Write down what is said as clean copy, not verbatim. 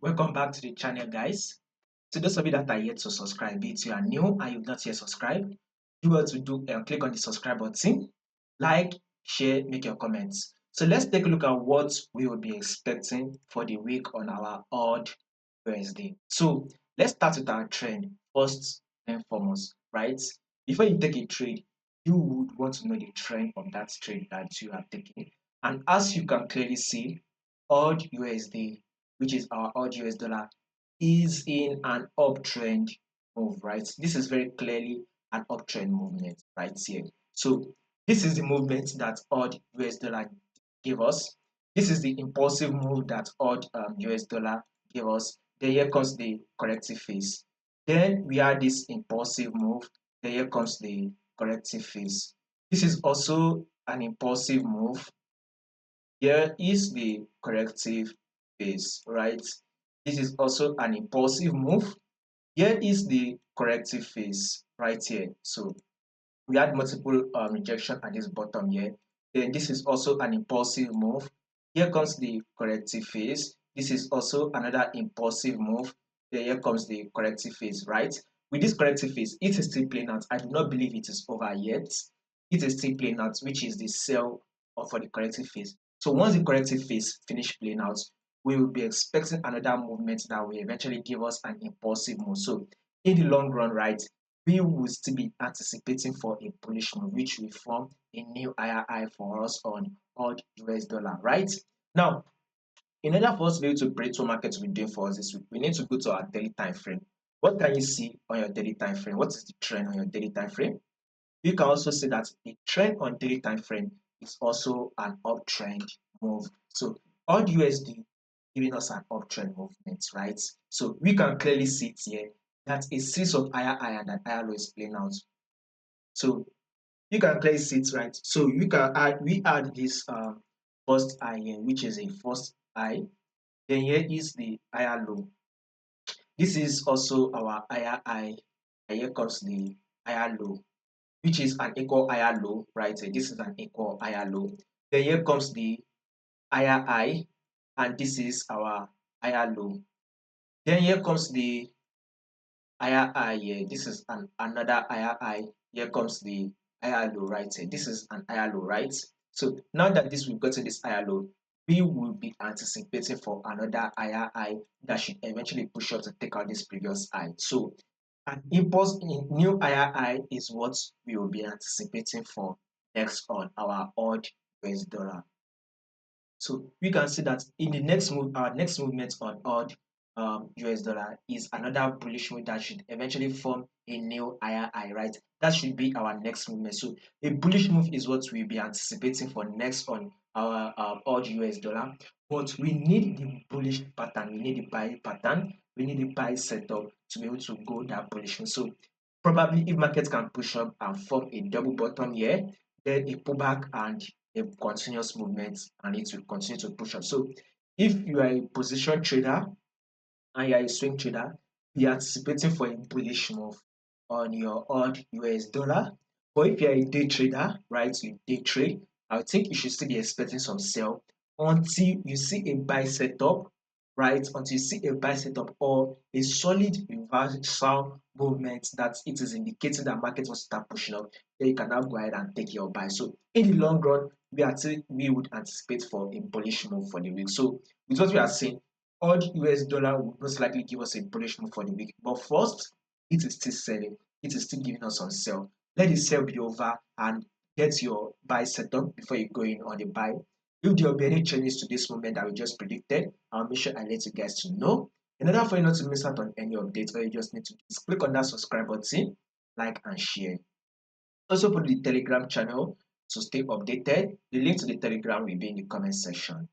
Welcome back to the channel, guys. To those of you that are yet to subscribe, be it you are new and you've not yet subscribed, do what to do and click on the subscribe button, like, share, make your comments. So let's take a look at what we will be expecting for the week on our odd USD. So let's start with our trend first and foremost, right? Before you take a trade, you would want to know the trend of that trade that you are taking. And as you can clearly see, odd USD, which is our odd US dollar, is in an uptrend move, right? This is very clearly an uptrend movement right here. So this is the movement that odd US dollar gave us. This is the impulsive move that odd US dollar gave us. Then here comes the corrective phase. Then we had this impulsive move. Then here comes the corrective phase. This is also an impulsive move. Here is the corrective phase, right? This is also an impulsive move. Here is the corrective phase right here. So we had multiple rejection at this bottom here. Then this is also an impulsive move. Here comes the corrective phase. This is also another impulsive move. Then here comes the corrective phase, right? With this corrective phase, it is still playing out. I do not believe it is over yet. It is still playing out, which is the sell for the corrective phase. So once the corrective phase finish playing out, we will be expecting another movement that will eventually give us an impulsive move. So in the long run, right, we will still be anticipating for a bullish move, which will form a new higher high for us on odd US dollar, right? Now, in order for us to be able to break what market will be doing for us this week, we need to go to our daily time frame. What can you see on your daily time frame? What is the trend on your daily time frame? You can also see that the trend on daily time frame is also an uptrend move. So odd USD giving us an uptrend movement, right? So we can clearly see it here that a series of higher high and an higher low is playing out. So you can clearly see it, right? So we add this first high here, which is a first high. Then here is the higher low. This is also our higher high, and here comes the higher low, which is an equal higher low, right? So this is an equal higher low. Then here comes the higher high, and this is our higher low. Then here comes the higher high here. This is another higher high. Here comes the higher low right here. This is an higher low, right? So now that we've gotten this higher low, we will be anticipating for another higher high that should eventually push up to take out this previous high. So an impulse in new higher high is what we will be anticipating for next on our odd US dollar. So we can see that in the next move, our next movement on odd US dollar is another bullish move that should eventually form a new higher high, right? That should be our next movement. So a bullish move is what we'll be anticipating for next on our odd US dollar. But we need the bullish pattern, we need the buy pattern, we need the buy setup to be able to go that bullish move. So probably if market can push up and form a double bottom here, then a pullback and a continuous movement, and it will continue to push up. So if you are a position trader and you are a swing trader, be anticipating for a bullish move on your odd US dollar. But if you are a day trader, right, you day trade, I think you should still be expecting some sell until you see a buy setup, right? Until you see a buy setup or a solid reversal movement that it is indicating that market will start pushing up, then you can now go ahead and take your buy. So in the long run, we would anticipate for a bullish move for the week. So with what we are saying, odd US dollar will most likely give us a bullish move for the week. But first, it is still selling. It is still giving us some sell. Let the sell be over and get your buy set up before you go in on the buy. If there will be any changes to this moment that we just predicted, I'll make sure I let you guys to know. In order for you not to miss out on any updates, all you just need to just click on that subscribe button, like and share. Also put the Telegram channel to stay updated. The link to the Telegram will be in the comment section.